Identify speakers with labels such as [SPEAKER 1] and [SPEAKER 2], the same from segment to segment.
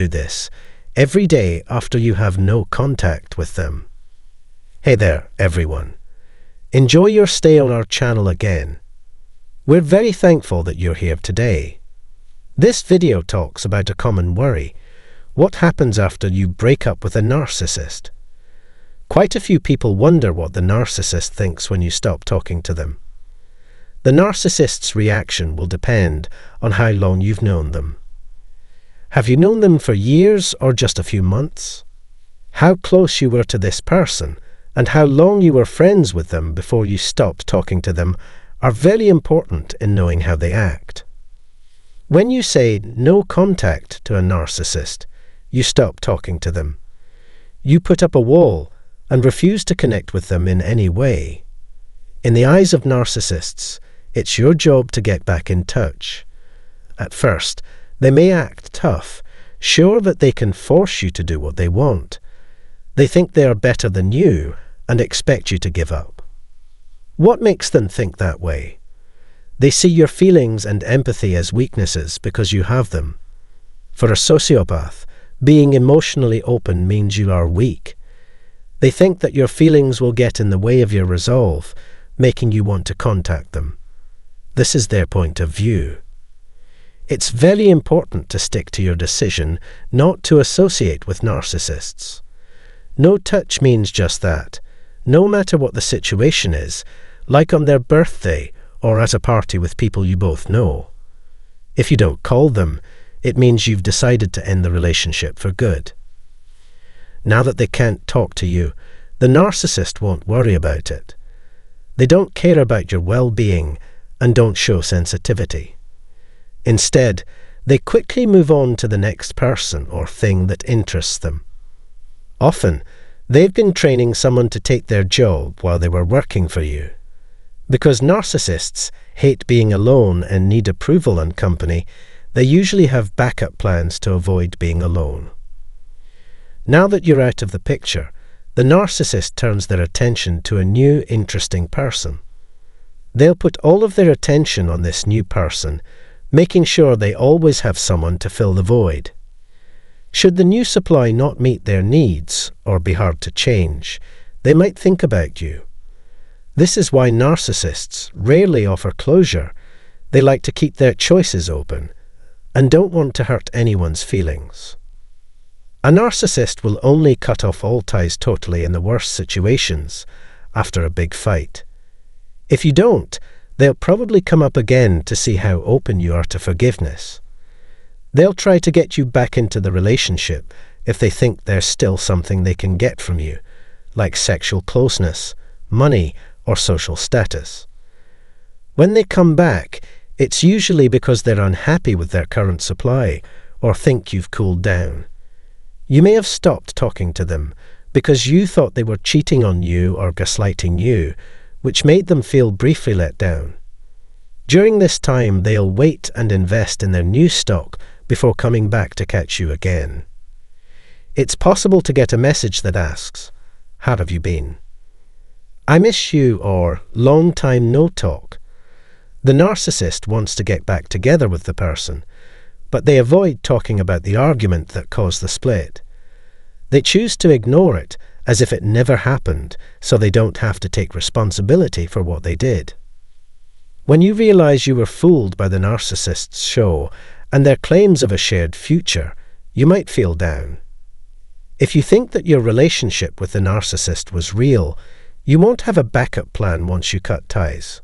[SPEAKER 1] do this every day after you have no contact with them. Hey there, everyone. Enjoy your stay on our channel again. We're very thankful that you're here today. This video talks about a common worry. What happens after you break up with a narcissist? Quite a few people wonder what the narcissist thinks when you stop talking to them. The narcissist's reaction will depend on how long you've known them. Have you known them for years or just a few months? How close you were to this person and how long you were friends with them before you stopped talking to them are very important in knowing how they act. When you say no contact to a narcissist, you stop talking to them. You put up a wall and refuse to connect with them in any way. In the eyes of narcissists, it's your job to get back in touch. At first, they may act tough, sure that they can force you to do what they want. They think they are better than you and expect you to give up. What makes them think that way? They see your feelings and empathy as weaknesses because you have them. For a sociopath, being emotionally open means you are weak. They think that your feelings will get in the way of your resolve, making you want to contact them. This is their point of view. It's very important to stick to your decision not to associate with narcissists. No touch means just that, no matter what the situation is, like on their birthday or at a party with people you both know. If you don't call them, it means you've decided to end the relationship for good. Now that they can't talk to you, the narcissist won't worry about it. They don't care about your well-being and don't show sensitivity. Instead, they quickly move on to the next person or thing that interests them. Often, they've been training someone to take their job while they were working for you. Because narcissists hate being alone and need approval and company, they usually have backup plans to avoid being alone. Now that you're out of the picture, the narcissist turns their attention to a new, interesting person. They'll put all of their attention on this new person, making sure they always have someone to fill the void. Should the new supply not meet their needs or be hard to change, they might think about you. This is why narcissists rarely offer closure. They like to keep their choices open and don't want to hurt anyone's feelings. A narcissist will only cut off all ties totally in the worst situations, after a big fight. If you don't, they'll probably come up again to see how open you are to forgiveness. They'll try to get you back into the relationship if they think there's still something they can get from you, like sexual closeness, money, or social status. When they come back, it's usually because they're unhappy with their current supply or think you've cooled down. You may have stopped talking to them because you thought they were cheating on you or gaslighting you, which made them feel briefly let down. During this time, they'll wait and invest in their new stock before coming back to catch you again. It's possible to get a message that asks, "How have you been?" "I miss you," or "Long time no talk." The narcissist wants to get back together with the person, but they avoid talking about the argument that caused the split. They choose to ignore it as if it never happened, so they don't have to take responsibility for what they did. When you realize you were fooled by the narcissist's show and their claims of a shared future, you might feel down. If you think that your relationship with the narcissist was real, you won't have a backup plan once you cut ties.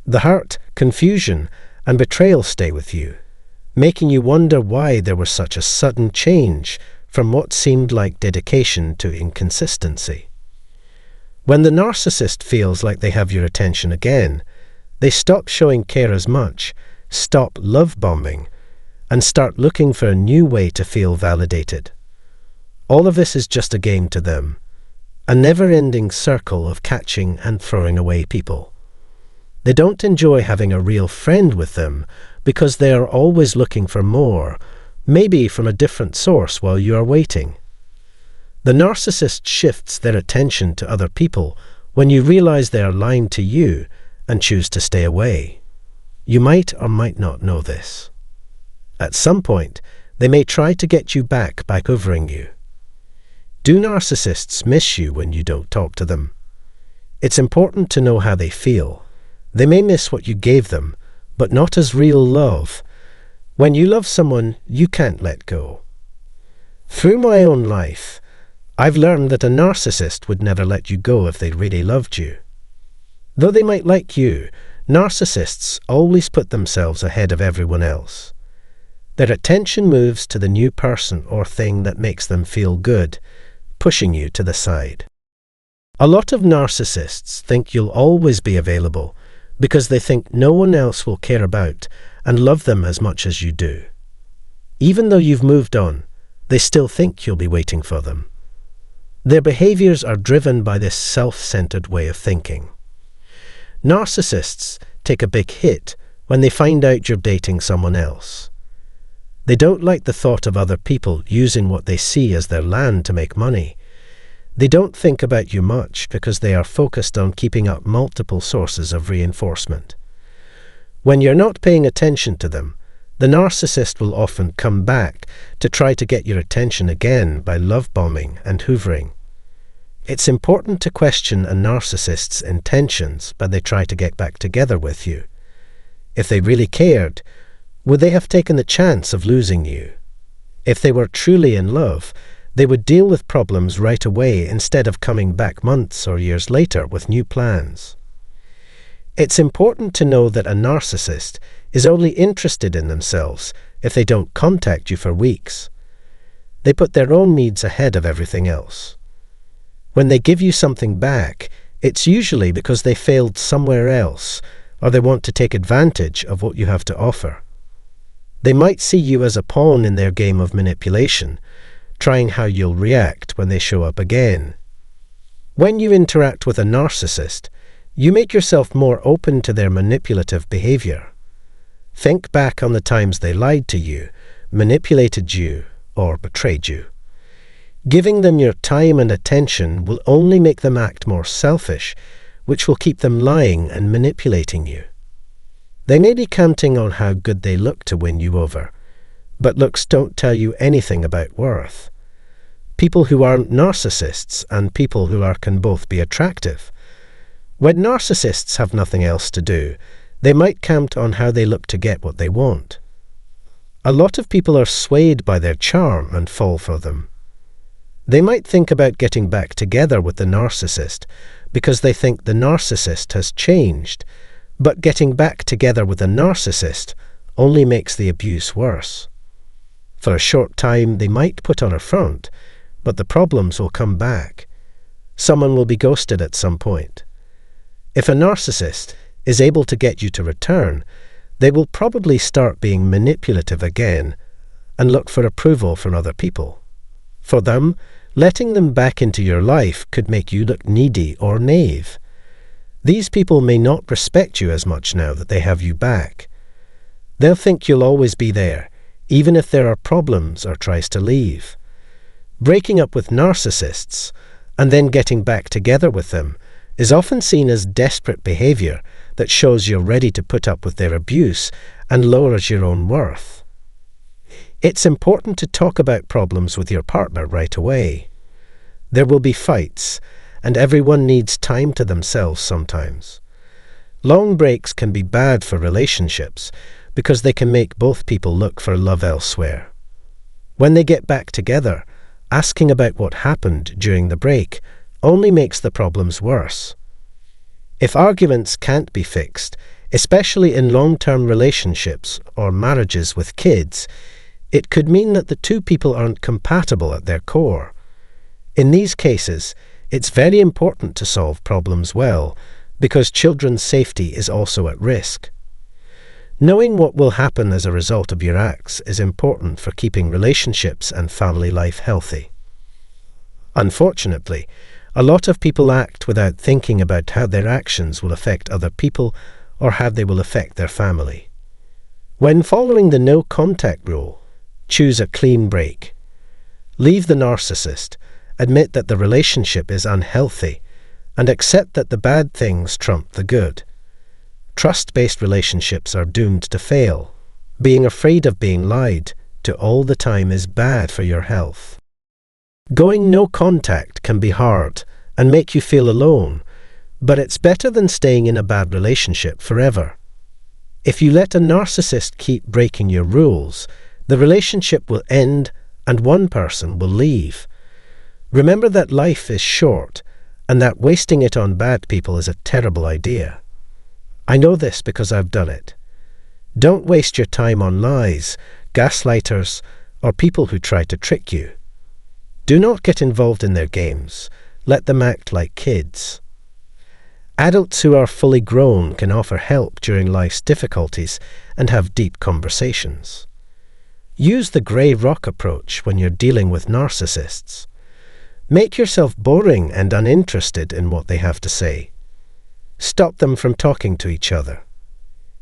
[SPEAKER 1] The hurt, confusion, and betrayal stay with you, making you wonder why there was such a sudden change from what seemed like dedication to inconsistency. When the narcissist feels like they have your attention again, they stop showing care as much, stop love bombing, and start looking for a new way to feel validated. All of this is just a game to them, a never-ending circle of catching and throwing away people. They don't enjoy having a real friend with them because they are always looking for more, maybe from a different source while you are waiting. The narcissist shifts their attention to other people when you realize they are lying to you and choose to stay away. You might or might not know this. At some point, They may try to get you back by hoovering you. Do narcissists miss you when you don't talk to them? It's important to know how they feel. They may miss what you gave them, but not as real love. When you love someone, you can't let go. Through my own life, I've learned that a narcissist would never let you go if they really loved you. Though they might like you, narcissists always put themselves ahead of everyone else. Their attention moves to the new person or thing that makes them feel good, pushing you to the side. A lot of narcissists think you'll always be available because they think no one else will care about and love them as much as you do. Even though you've moved on, they still think you'll be waiting for them. Their behaviors are driven by this self-centered way of thinking. Narcissists take a big hit when they find out you're dating someone else. They don't like the thought of other people using what they see as their land to make money. They don't think about you much because they are focused on keeping up multiple sources of reinforcement. When you're not paying attention to them, the narcissist will often come back to try to get your attention again by love-bombing and hoovering. It's important to question a narcissist's intentions when they try to get back together with you. If they really cared, would they have taken the chance of losing you? If they were truly in love, they would deal with problems right away instead of coming back months or years later with new plans. It's important to know that a narcissist is only interested in themselves if they don't contact you for weeks. They put their own needs ahead of everything else. When they give you something back, it's usually because they failed somewhere else or they want to take advantage of what you have to offer. They might see you as a pawn in their game of manipulation, trying how you'll react when they show up again. When you interact with a narcissist, you make yourself more open to their manipulative behavior. Think back on the times they lied to you, manipulated you, or betrayed you. Giving them your time and attention will only make them act more selfish, which will keep them lying and manipulating you. They may be counting on how good they look to win you over, but looks don't tell you anything about worth. People who aren't narcissists and people who are can both be attractive. When narcissists have nothing else to do, they might count on how they look to get what they want. A lot of people are swayed by their charm and fall for them. They might think about getting back together with the narcissist because they think the narcissist has changed, but getting back together with a narcissist only makes the abuse worse. For a short time they might put on a front, but the problems will come back. Someone will be ghosted at some point. If a narcissist is able to get you to return, they will probably start being manipulative again and look for approval from other people. For them, letting them back into your life could make you look needy or naive. These people may not respect you as much now that they have you back. They'll think you'll always be there, even if there are problems or tries to leave. Breaking up with narcissists and then getting back together with them is often seen as desperate behavior that shows you're ready to put up with their abuse and lowers your own worth. It's important to talk about problems with your partner right away. There will be fights, and everyone needs time to themselves sometimes. Long breaks can be bad for relationships because they can make both people look for love elsewhere. When they get back together, asking about what happened during the break only makes the problems worse. If arguments can't be fixed, especially in long-term relationships or marriages with kids, it could mean that the two people aren't compatible at their core. In these cases, it's very important to solve problems well, because children's safety is also at risk. Knowing what will happen as a result of your acts is important for keeping relationships and family life healthy. Unfortunately, a lot of people act without thinking about how their actions will affect other people or how they will affect their family. When following the no contact rule, choose a clean break. Leave the narcissist, admit that the relationship is unhealthy, and accept that the bad things trump the good. Trust-based relationships are doomed to fail. Being afraid of being lied to all the time is bad for your health. Going no contact can be hard and make you feel alone, but it's better than staying in a bad relationship forever. If you let a narcissist keep breaking your rules, the relationship will end and one person will leave. Remember that life is short and that wasting it on bad people is a terrible idea. I know this because I've done it. Don't waste your time on lies, gaslighters, or people who try to trick you. Do not get involved in their games. Let them act like kids. Adults who are fully grown can offer help during life's difficulties and have deep conversations. Use the grey rock approach when you're dealing with narcissists. Make yourself boring and uninterested in what they have to say. Stop them from talking to each other.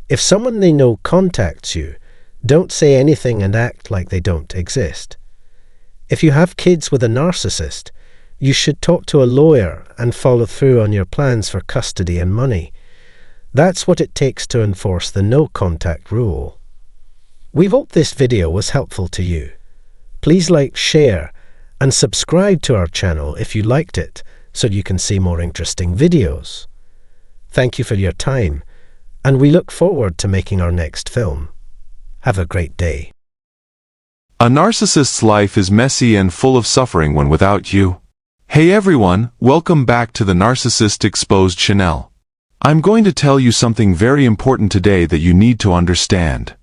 [SPEAKER 1] If someone they know contacts you, don't say anything and act like they don't exist. If you have kids with a narcissist, you should talk to a lawyer and follow through on your plans for custody and money. That's what it takes to enforce the no contact rule. We hope this video was helpful to you. Please like, share, and subscribe to our channel if you liked it so you can see more interesting videos. Thank you for your time, and we look forward to making our next film. Have a great day.
[SPEAKER 2] A narcissist's life is messy and full of suffering when without you. Hey everyone, welcome back to the Narcissist Exposed channel. I'm going to tell you something very important today that you need to understand.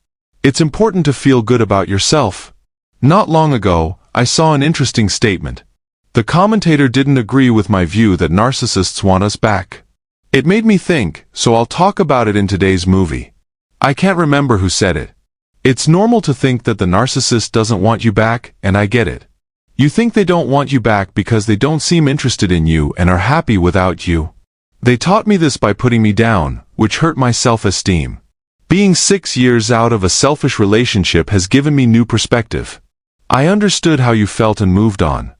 [SPEAKER 2] It's important to feel good about yourself. Not long ago, I saw an interesting statement. The commentator didn't agree with my view that narcissists want us back. It made me think, so I'll talk about it in today's movie. I can't remember who said it. It's normal to think that the narcissist doesn't want you back, and I get it. You think they don't want you back because they don't seem interested in you and are happy without you. They taught me this by putting me down, which hurt my self-esteem. Being 6 years out of a selfish relationship has given me new perspective. I understood how you felt and moved on.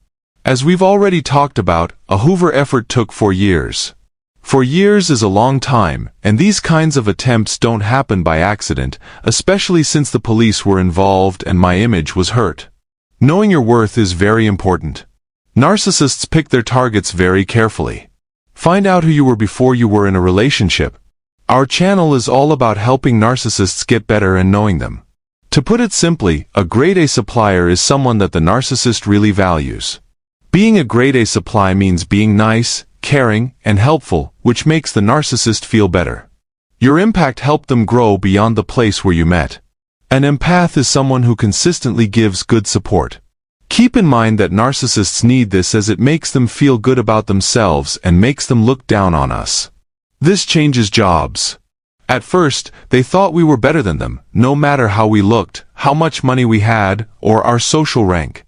[SPEAKER 2] As we've already talked about, a Hoover effort took 4 years. 4 years is a long time, and these kinds of attempts don't happen by accident, especially since the police were involved and my image was hurt. Knowing your worth is very important. Narcissists pick their targets very carefully. Find out who you were before you were in a relationship. Our channel is all about helping narcissists get better and knowing them. To put it simply, a grade A supplier is someone that the narcissist really values. Being a grade A supply means being nice, caring, and helpful, which makes the narcissist feel better. Your impact helped them grow beyond the place where you met. An empath is someone who consistently gives good support. Keep in mind that narcissists need this as it makes them feel good about themselves and makes them look down on us. This changes jobs. At first, they thought we were better than them, no matter how we looked, how much money we had, or our social rank.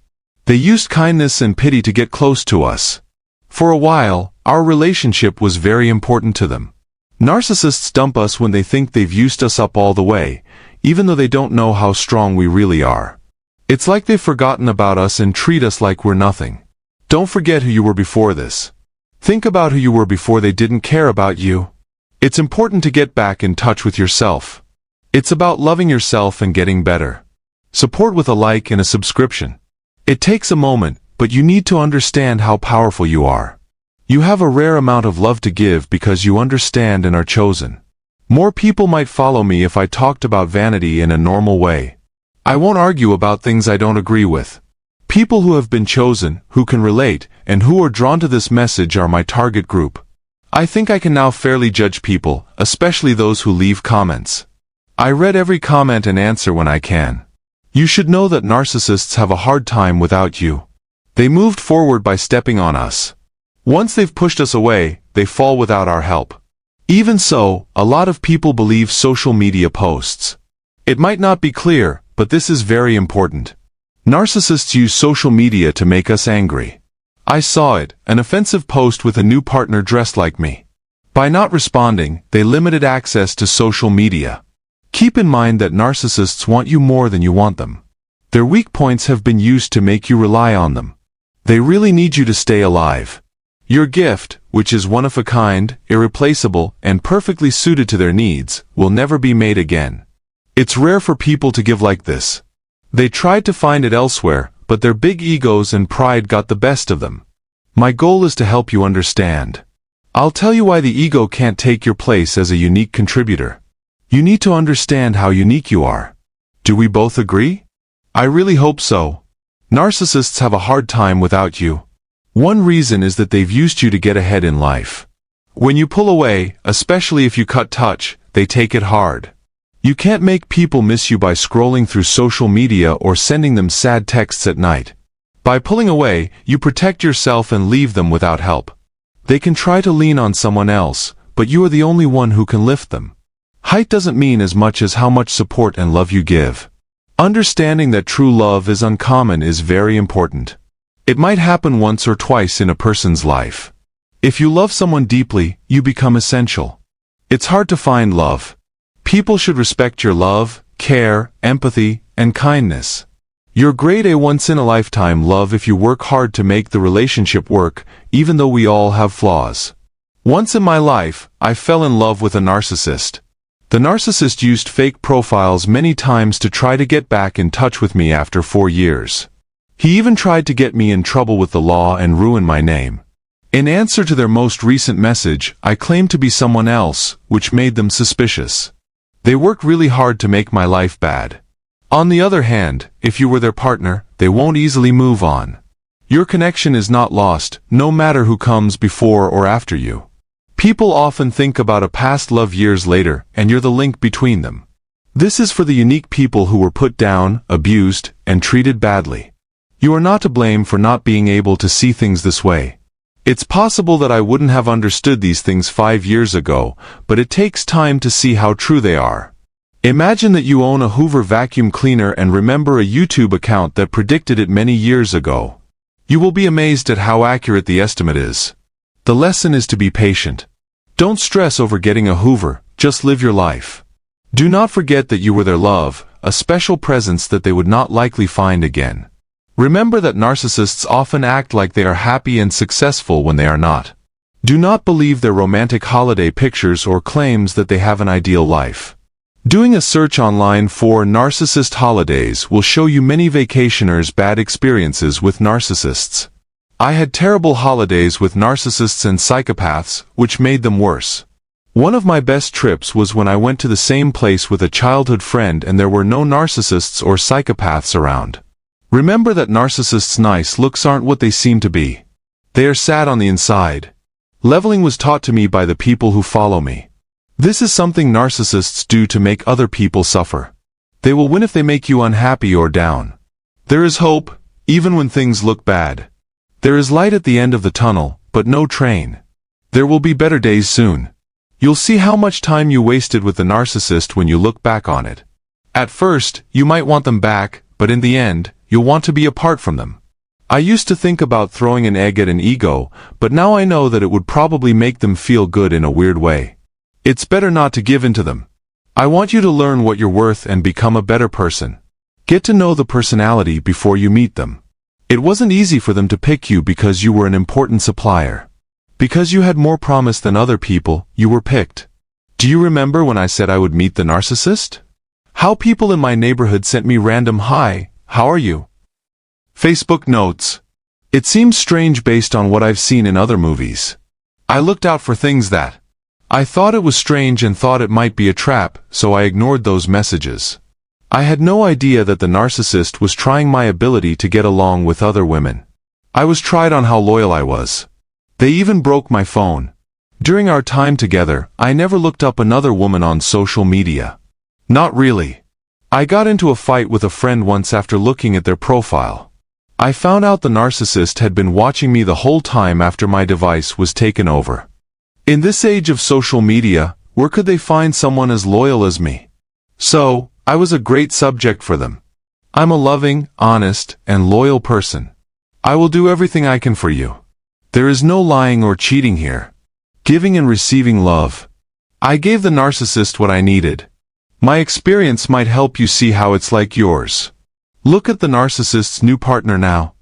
[SPEAKER 2] They used kindness and pity to get close to us. For a while, our relationship was very important to them. Narcissists dump us when they think they've used us up all the way, even though they don't know how strong we really are. It's like they've forgotten about us and treat us like we're nothing. Don't forget who you were before this. Think about who you were before they didn't care about you. It's important to get back in touch with yourself. It's about loving yourself and getting better. Support with a like and a subscription. It takes a moment, but you need to understand how powerful you are. You have a rare amount of love to give because you understand and are chosen. More people might follow me if I talked about vanity in a normal way. I won't argue about things I don't agree with. People who have been chosen, who can relate, and who are drawn to this message are my target group. I think I can now fairly judge people, especially those who leave comments. I read every comment and answer when I can. You should know that narcissists have a hard time without you. They moved forward by stepping on us. Once they've pushed us away, they fall without our help. Even so, a lot of people believe social media posts. It might not be clear, but this is very important. Narcissists use social media to make us angry. I saw it, an offensive post with a new partner dressed like me. By not responding, they limited access to social media. Keep in mind that narcissists want you more than you want them. Their weak points have been used to make you rely on them. They really need you to stay alive. Your gift, which is one of a kind, irreplaceable, and perfectly suited to their needs, will never be made again. It's rare for people to give like this. They tried to find it elsewhere, but their big egos and pride got the best of them. My goal is to help you understand. I'll tell you why the ego can't take your place as a unique contributor. You need to understand how unique you are. Do we both agree? I really hope so. Narcissists have a hard time without you. One reason is that they've used you to get ahead in life. When you pull away, especially if you cut touch, they take it hard. You can't make people miss you by scrolling through social media or sending them sad texts at night. By pulling away, you protect yourself and leave them without help. They can try to lean on someone else, but you are the only one who can lift them. Height doesn't mean as much as how much support and love you give. Understanding that true love is uncommon is very important. It might happen once or twice in a person's life. If you love someone deeply, you become essential. It's hard to find love. People should respect your love, care, empathy, and kindness. You're grade A once-in-a-lifetime love if you work hard to make the relationship work, even though we all have flaws. Once in my life, I fell in love with a narcissist. The narcissist used fake profiles many times to try to get back in touch with me after 4 years. He even tried to get me in trouble with the law and ruin my name. In answer to their most recent message, I claimed to be someone else, which made them suspicious. They worked really hard to make my life bad. On the other hand, if you were their partner, they won't easily move on. Your connection is not lost, no matter who comes before or after you. People often think about a past love years later, and you're the link between them. This is for the unique people who were put down, abused, and treated badly. You are not to blame for not being able to see things this way. It's possible that I wouldn't have understood these things 5 years ago, but it takes time to see how true they are. Imagine that you own a Hoover vacuum cleaner and remember a YouTube account that predicted it many years ago. You will be amazed at how accurate the estimate is. The lesson is to be patient. Don't stress over getting a Hoover, just live your life. Do not forget that you were their love, a special presence that they would not likely find again. Remember that narcissists often act like they are happy and successful when they are not. Do not believe their romantic holiday pictures or claims that they have an ideal life. Doing a search online for narcissist holidays will show you many vacationers' bad experiences with narcissists. I had terrible holidays with narcissists and psychopaths, which made them worse. One of my best trips was when I went to the same place with a childhood friend and there were no narcissists or psychopaths around. Remember that narcissists' nice looks aren't what they seem to be. They are sad on the inside. Leveling was taught to me by the people who follow me. This is something narcissists do to make other people suffer. They will win if they make you unhappy or down. There is hope, even when things look bad. There is light at the end of the tunnel, but no train. There will be better days soon. You'll see how much time you wasted with the narcissist when you look back on it. At first, you might want them back, but in the end, you'll want to be apart from them. I used to think about throwing an egg at an ego, but now I know that it would probably make them feel good in a weird way. It's better not to give in to them. I want you to learn what you're worth and become a better person. Get to know the personality before you meet them. It wasn't easy for them to pick you because you were an important supplier. Because you had more promise than other people, you were picked. Do you remember when I said I would meet the narcissist? How people in my neighborhood sent me random "Hi, how are you?" Facebook notes. It seems strange based on what I've seen in other movies. I looked out for things that I thought it was strange and thought it might be a trap, so I ignored those messages. I had no idea that the narcissist was trying my ability to get along with other women. I was tried on how loyal I was. They even broke my phone. During our time together, I never looked up another woman on social media. Not really. I got into a fight with a friend once after looking at their profile. I found out the narcissist had been watching me the whole time after my device was taken over. In this age of social media, where could they find someone as loyal as me? So, I was a great subject for them. I'm a loving, honest, and loyal person. I will do everything I can for you. There is no lying or cheating here. Giving and receiving love. I gave the narcissist what I needed. My experience might help you see how it's like yours. Look at the narcissist's new partner now.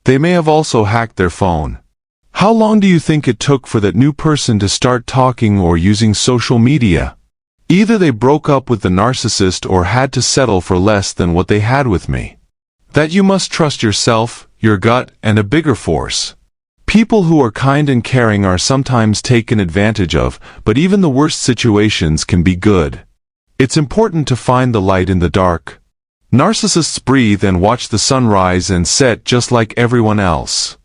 [SPEAKER 2] They may have also hacked their phone. How long do you think it took for that new person to start talking or using social media? Either they broke up with the narcissist or had to settle for less than what they had with me. That you must trust yourself, your gut, and a bigger force. People who are kind and caring are sometimes taken advantage of, but even the worst situations can be good. It's important to find the light in the dark. Narcissists breathe and watch the sun rise and set just like everyone else.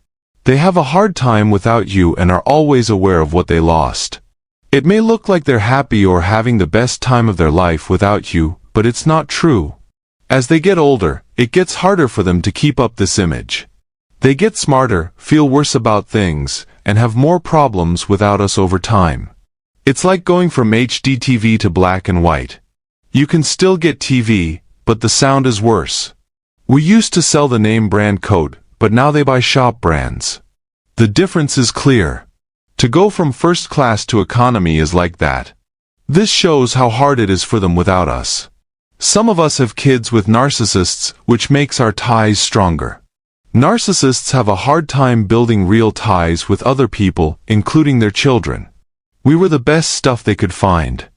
[SPEAKER 2] They have a hard time without you and are always aware of what they lost. It may look like they're happy or having the best time of their life without you, but it's not true. As they get older, it gets harder for them to keep up this image. They get smarter, feel worse about things, and have more problems without us over time. It's like going from HD TV to black and white. You can still get TV, but the sound is worse. We used to sell the name brand coat, but now they buy shop brands. The difference is clear. To go from first class to economy is like that. This shows how hard it is for them without us. Some of us have kids with narcissists, which makes our ties stronger. Narcissists have a hard time building real ties with other people, including their children. We were the best stuff they could find.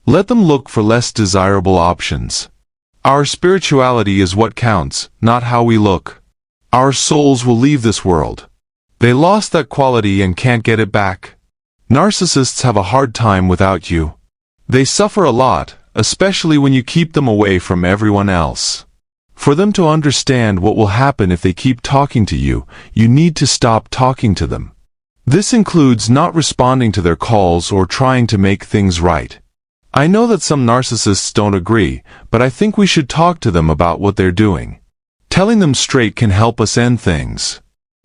[SPEAKER 2] Let them look for less desirable options. Our spirituality is what counts, not how we look. Our souls will leave this world. They lost that quality and can't get it back. Narcissists have a hard time without you. They suffer a lot, especially when you keep them away from everyone else. For them to understand what will happen if they keep talking to you, you need to stop talking to them. This includes not responding to their calls or trying to make things right. I know that some narcissists don't agree, but I think we should talk to them about what they're doing. Telling them straight can help us end things.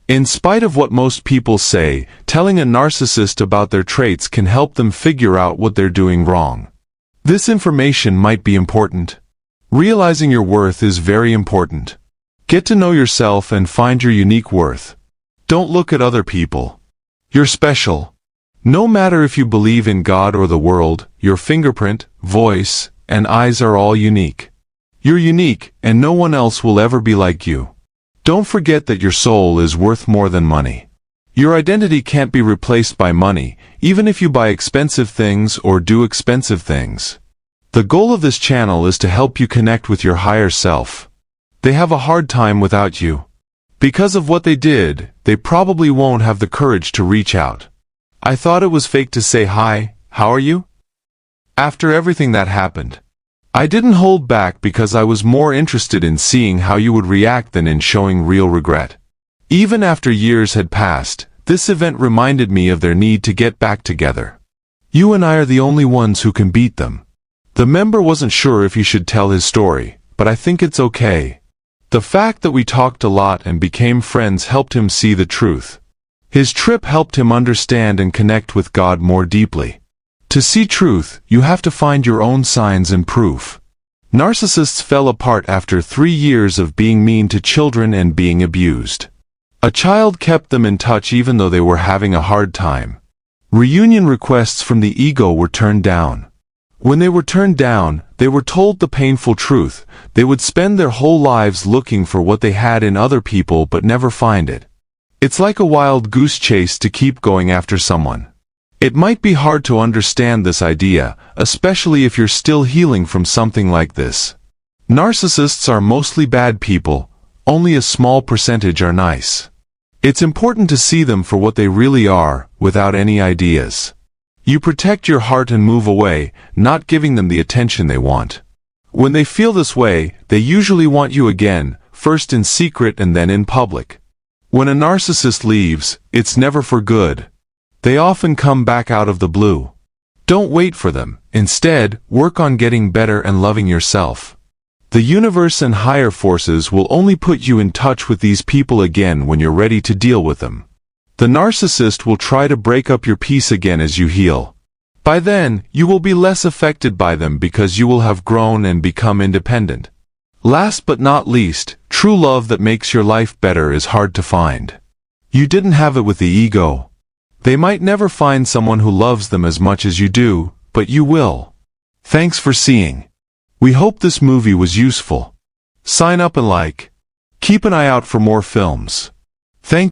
[SPEAKER 2] In spite of what most people say, telling a narcissist about their traits can help them figure out what they're doing wrong. This information might be important. Realizing your worth is very important. Get to know yourself and find your unique worth. Don't look at other people. You're special. No matter if you believe in God or the world, your fingerprint, voice, and eyes are all unique. You're unique, and no one else will ever be like you. Don't forget that your soul is worth more than money. Your identity can't be replaced by money, even if you buy expensive things or do expensive things. The goal of this channel is to help you connect with your higher self. They have a hard time without you. Because of what they did, they probably won't have the courage to reach out. I thought it was fake to say hi, how are you? After everything that happened. I didn't hold back because I was more interested in seeing how you would react than in showing real regret. Even after years had passed, this event reminded me of their need to get back together. You and I are the only ones who can beat them. The member wasn't sure if he should tell his story, but I think it's okay. The fact that we talked a lot and became friends helped him see the truth. His trip helped him understand and connect with God more deeply. To see truth, you have to find your own signs and proof. Narcissists fell apart after 3 years of being mean to children and being abused. A child kept them in touch even though they were having a hard time. Reunion requests from the ego were turned down. When they were turned down, they were told the painful truth. They would spend their whole lives looking for what they had in other people but never find it. It's like a wild goose chase to keep going after someone. It might be hard to understand this idea, especially if you're still healing from something like this. Narcissists are mostly bad people, only a small percentage are nice. It's important to see them for what they really are, without any ideas. You protect your heart and move away, not giving them the attention they want. When they feel this way, they usually want you again, first in secret and then in public. When a narcissist leaves, it's never for good. They often come back out of the blue. Don't wait for them. Instead, work on getting better and loving yourself. The universe and higher forces will only put you in touch with these people again when you're ready to deal with them. The narcissist will try to break up your peace again as you heal. By then, you will be less affected by them because you will have grown and become independent. Last but not least, true love that makes your life better is hard to find. You didn't have it with the ego. They might never find someone who loves them as much as you do, but you will. Thanks for seeing. We hope this movie was useful. Sign up and like. Keep an eye out for more films. Thank